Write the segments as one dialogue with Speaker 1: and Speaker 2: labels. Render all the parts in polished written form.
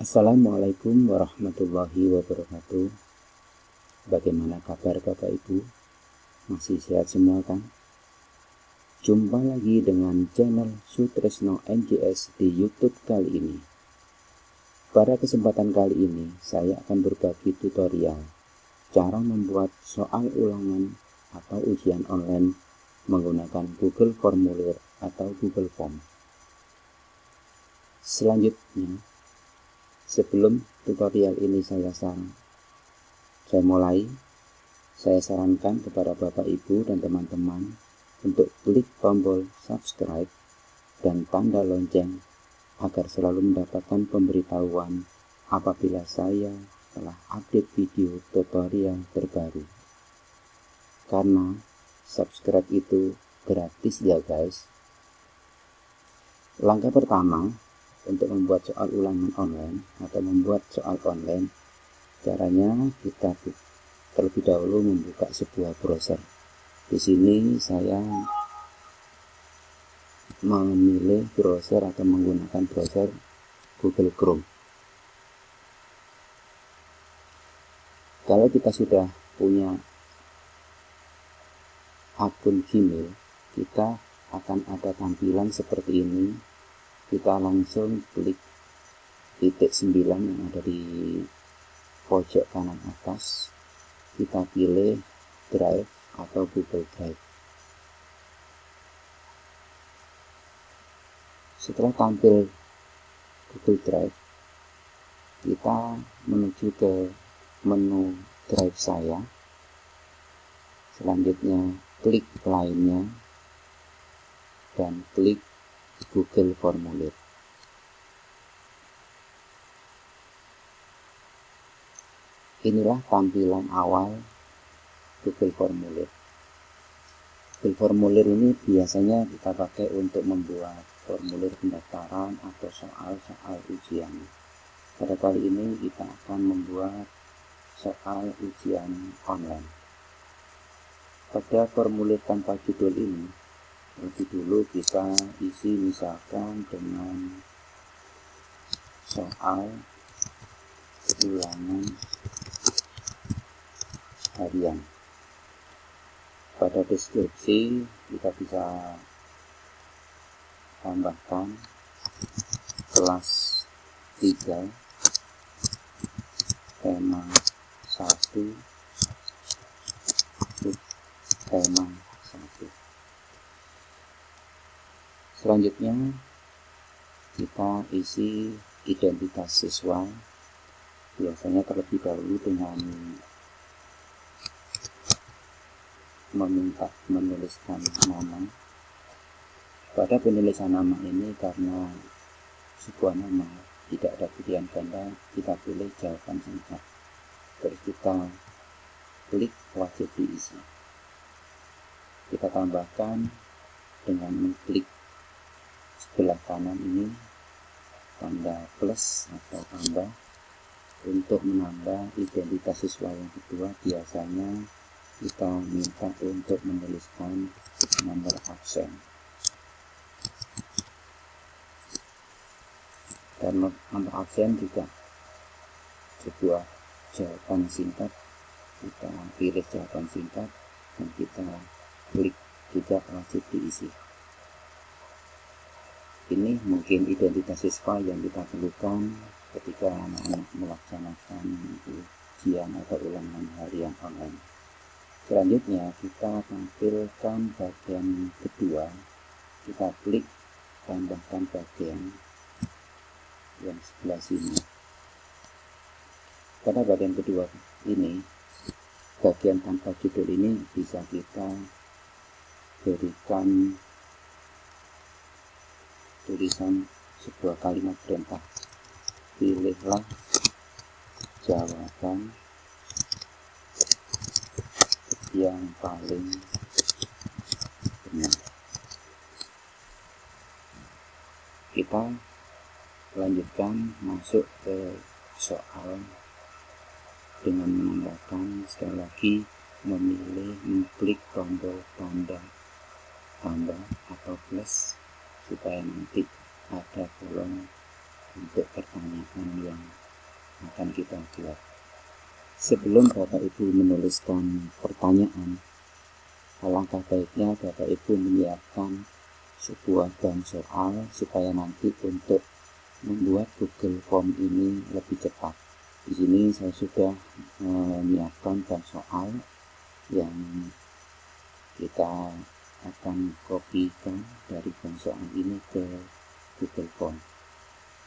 Speaker 1: Assalamualaikum warahmatullahi wabarakatuh. Bagaimana kabar Bapak Ibu? Masih sehat semua kan? Jumpa lagi dengan channel Sutresno NJS di YouTube kali ini. Pada kesempatan kali ini saya akan berbagi tutorial cara membuat soal ulangan atau ujian online menggunakan Google Formulir atau Google Form. Selanjutnya, sebelum tutorial ini saya mulai, saya sarankan kepada Bapak Ibu dan teman-teman untuk klik tombol subscribe dan tanda lonceng agar selalu mendapatkan pemberitahuan apabila saya telah update video tutorial terbaru. Karena subscribe itu gratis ya guys. Langkah pertama untuk membuat soal ulangan online atau membuat soal online, caranya kita terlebih dahulu membuka sebuah browser. Di sini saya memilih browser atau menggunakan browser Google Chrome. Kalau kita sudah punya akun Gmail, kita akan ada tampilan seperti ini. Kita langsung klik titik 9 yang ada di pojok kanan atas. Kita pilih Drive atau Google Drive. Setelah tampil Google Drive, kita menuju ke menu Drive saya. Selanjutnya klik lainnya dan klik Google Formulir. Inilah tampilan awal Google Formulir. Google Formulir ini biasanya kita pakai untuk membuat formulir pendaftaran atau soal-soal ujian. Pada kali ini kita akan membuat soal ujian online. Pada formulir tanpa judul ini, lebih dulu kita isi misalkan dengan soal ulangan harian. Pada deskripsi kita bisa tambahkan kelas 3 tema 1 tema 1. Selanjutnya kita isi identitas siswa, biasanya terlebih dahulu dengan meminta menuliskan nama. Pada penulisan nama ini, karena sebuah nama tidak ada pilihan ganda, kita pilih jawaban singkat. Terus kita klik wajib diisi. Kita tambahkan dengan mengklik sebelah kanan ini tanda plus atau tambah. Untuk menambah identitas siswa yang kedua, biasanya kita minta untuk menuliskan nomor absen. Dan nomor absen juga sebuah jawaban singkat. Kita pilih jawaban singkat dan kita klik juga wajib diisi. Ini mungkin identitas siswa yang kita perlukan ketika anak-anak melaksanakan ujian atau ulangan harian online. Selanjutnya kita tampilkan bagian kedua. Kita klik tambahkan bagian yang sebelah sini. Pada bagian kedua ini, bagian tanpa judul ini bisa kita berikan tulisan sebuah kalimat perintah. Pilihlah jawaban yang paling benar. Kita lanjutkan masuk ke soal dengan menambahkan sekali lagi memilih mengklik tombol tanda tambah atau plus supaya nanti ada kolom untuk pertanyaan yang kita buat. Sebelum Bapak Ibu menuliskan pertanyaan, alangkah baiknya Bapak Ibu menyiapkan sebuah bank soal supaya nanti untuk membuat Google Form ini lebih cepat. Di sini saya sudah menyiapkan bank soal yang kita akan kopikan dari bank soal ini ke Google Form.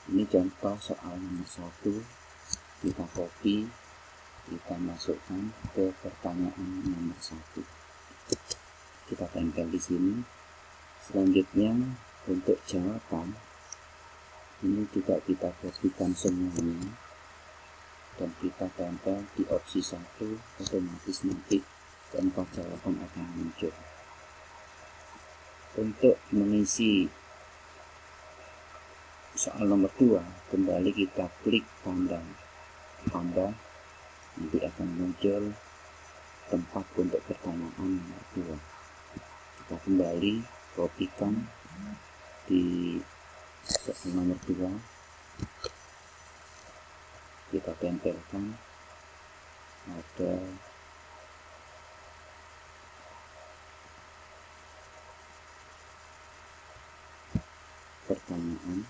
Speaker 1: Ini contoh soal nomor 1, kita copy, kita masukkan ke pertanyaan nomor 1. Kita tempel di sini. Selanjutnya untuk jawaban ini juga kita kopikan semuanya dan kita tempel di opsi 1, otomatis nanti keempat jawaban akan muncul. Untuk mengisi soal nomor 2, kembali kita klik tanda tambah, nanti akan muncul tempat untuk pertanyaan nomor 2. Kita kembali kopikan di soal nomor 2, kita tempelkan ada pertanyaan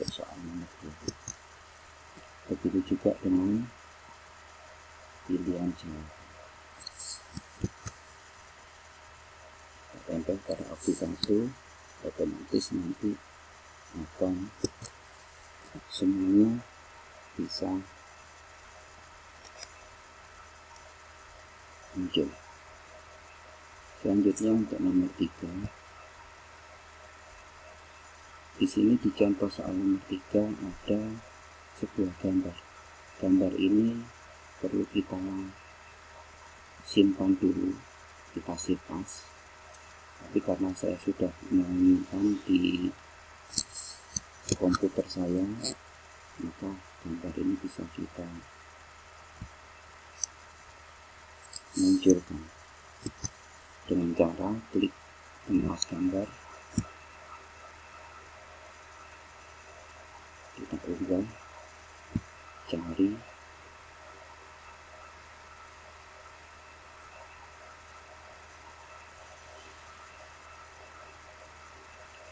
Speaker 1: ke soal nomor 2. Begitu juga dengan pilihan jawaban. Tempel pada opsi 1, otomatis nanti akan semuanya bisa muncul. Selanjutnya untuk nomor 3, di sini di contoh soal nomor 3 ada sebuah gambar. Gambar ini perlu kita simpan dulu, kita save as. Tapi karena saya sudah menyimpan di komputer saya, maka gambar ini bisa kita munculkan dengan cara klik pengulas gambar, kita unggah, cari,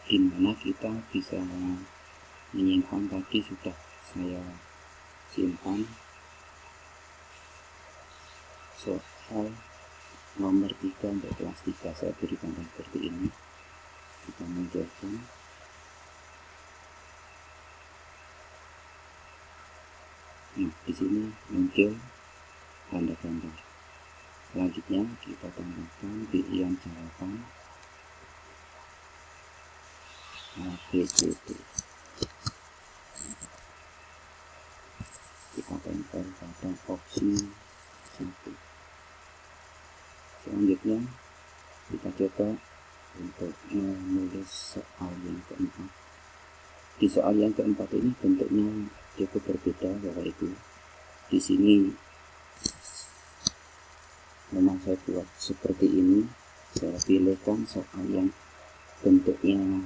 Speaker 1: di mana kita bisa menyimpan. Tadi sudah saya simpan soal nomor 3 untuk kelas 3, saya berikan seperti ini. Kita munculkan, nah di sini muncul tanda gambar. Selanjutnya kita tambahkan pilihan jawaban ABCD. Kita tempel pada opsi 1. Selanjutnya kita coba untuk menulis soal yang keempat. Di soal yang keempat ini bentuknya cukup berbeda Bapak Ibu. Di sini memang saya buat seperti ini. Saya pilihkan soal yang bentuknya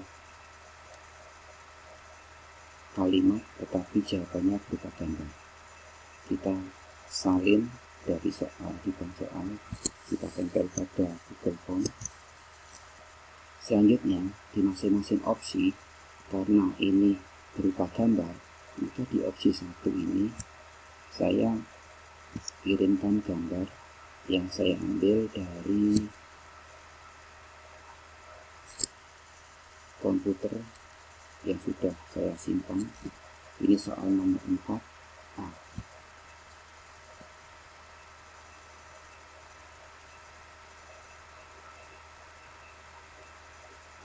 Speaker 1: kalimat tetapi jawabannya berupa gambar. Kita salin dari soal di bank soal, kita tempel pada Google Form. Selanjutnya di masing-masing opsi, karena ini berupa gambar, maka di opsi 1 ini saya kirimkan gambar yang saya ambil dari komputer yang sudah saya simpan. Ini soal nomor 4A.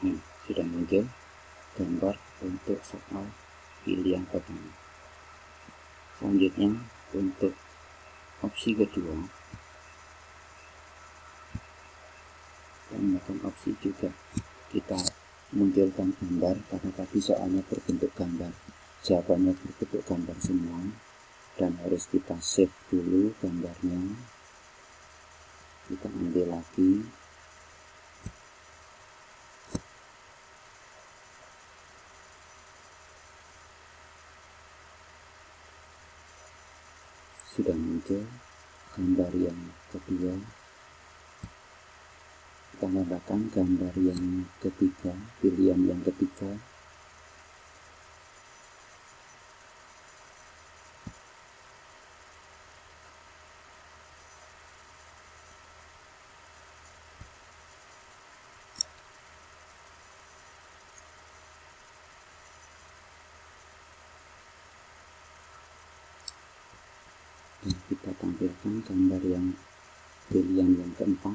Speaker 1: Nah, sudah muncul gambar untuk soal pilihan pertama. Selanjutnya untuk opsi kedua, menggunakan opsi juga kita munculkan gambar, karena tadi soalnya berbentuk gambar, jawabannya berbentuk gambar semua, dan harus kita save dulu gambarnya. Kita ambil lagi, sudah muncul gambar yang kedua. Kita tambahkan gambar yang ketiga, pilihan yang ketiga. Dan kita tampilkan gambar yang pilihan yang keempat,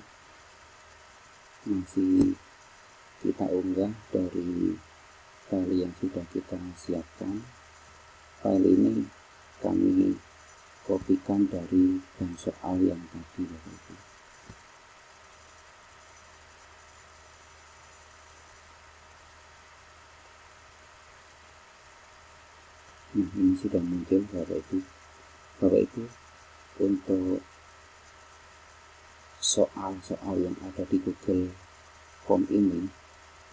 Speaker 1: masih kita unggah dari file yang sudah kita siapkan. File ini kami kopikan dari bank soal yang tadi, Bapak Ibu. Nah, ini sudah muncul, Bapak Ibu. Bapak Ibu, untuk soal-soal yang ada di Google Form ini,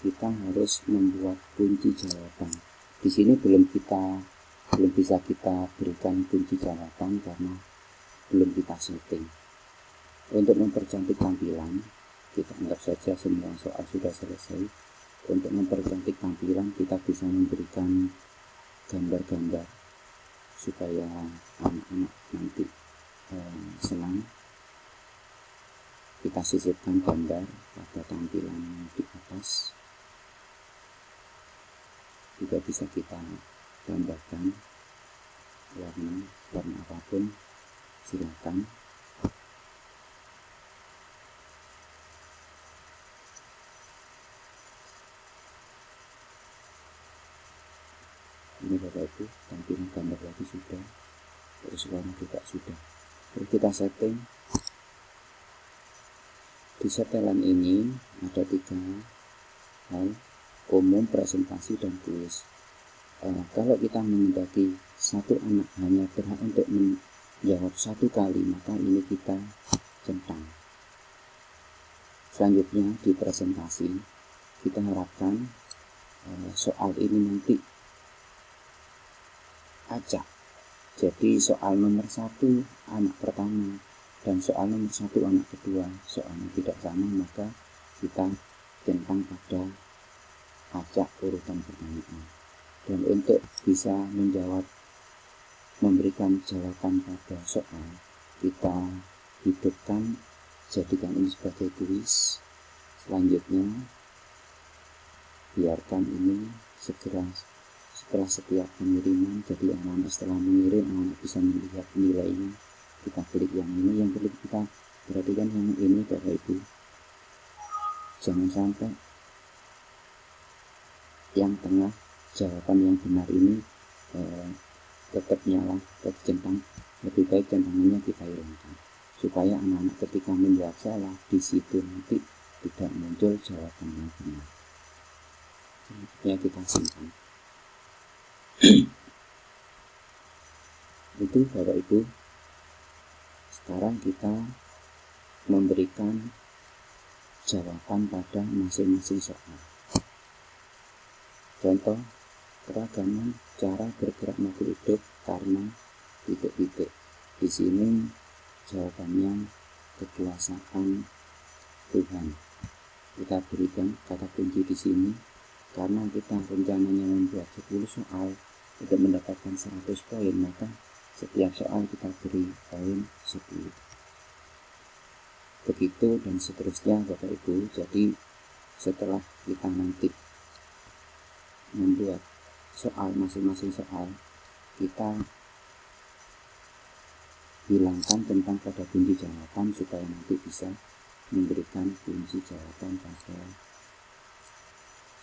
Speaker 1: kita harus membuat kunci jawaban. Di sini belum bisa kita berikan kunci jawaban karena belum kita setting. Untuk mempercantik tampilan, kita anggap saja semua soal sudah selesai. Untuk mempercantik tampilan, kita bisa memberikan gambar-gambar supaya anak-anak nanti senang. Kita sisipkan gambar pada tampilan di atas. Juga bisa kita tambahkan warna apapun, silakan. Ini Bapak Ibu, tampilan gambar lagi sudah, terus warna juga sudah. Lalu kita setting. Di setelan ini ada 3 hal: umum, presentasi, dan kuis. Kalau kita menghendaki satu anak hanya berhak untuk menjawab 1 kali, maka ini kita centang. Selanjutnya di presentasi, kita harapkan soal ini nanti acak. Jadi soal nomor 1 anak pertama dan soal nomor 1 anak kedua soalnya tidak sama, maka kita centang pada acak urutan pertanyaan. Dan untuk bisa memberikan jawaban pada soal, kita hidupkan, jadikan ini sebagai kuis. Selanjutnya biarkan ini segera setelah setiap pengiriman, jadi anak-anak setelah mengirim, anak-anak bisa melihat nilainya. Kita klik yang ini, yang perlu kita perhatikan yang ini Bapak Ibu, jangan sampai yang tengah jawaban yang benar ini tetap nyala, tetap centang. Lebih baik centangannya kita hilangkan supaya anak-anak ketika menjawab salah di situ nanti tidak muncul jawaban yang benar. Selanjutnya kita simpan. Itu Bapak Ibu. Sekarang kita memberikan jawaban pada masing-masing soal. Contoh, keragaman cara bergerak makhluk hidup karena titik-titik. Di sini jawabannya kekuasaan Tuhan. Kita berikan kata kunci di sini karena kita rencananya membuat 10 soal untuk mendapatkan 100 poin, maka setiap soal kita beri poin 10. Begitu dan seterusnya Bapak Ibu. Jadi setelah kita nanti membuat soal, masing-masing soal, kita hilangkan tentang pada kunci jawaban supaya nanti bisa memberikan kunci jawaban pada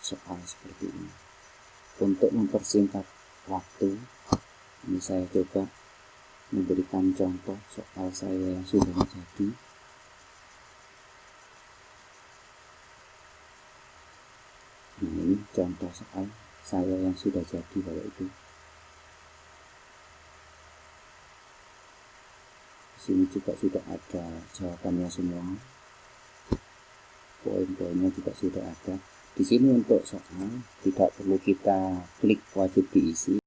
Speaker 1: soal seperti ini. Untuk mempersingkat waktu, ini saya coba memberikan contoh soal saya yang sudah jadi. Nah, ini contoh soal saya yang sudah jadi Bapak Ibu. Di sini juga sudah ada jawabannya semua. Poin-poinnya juga sudah ada. Di sini untuk soal tidak perlu kita klik wajib diisi.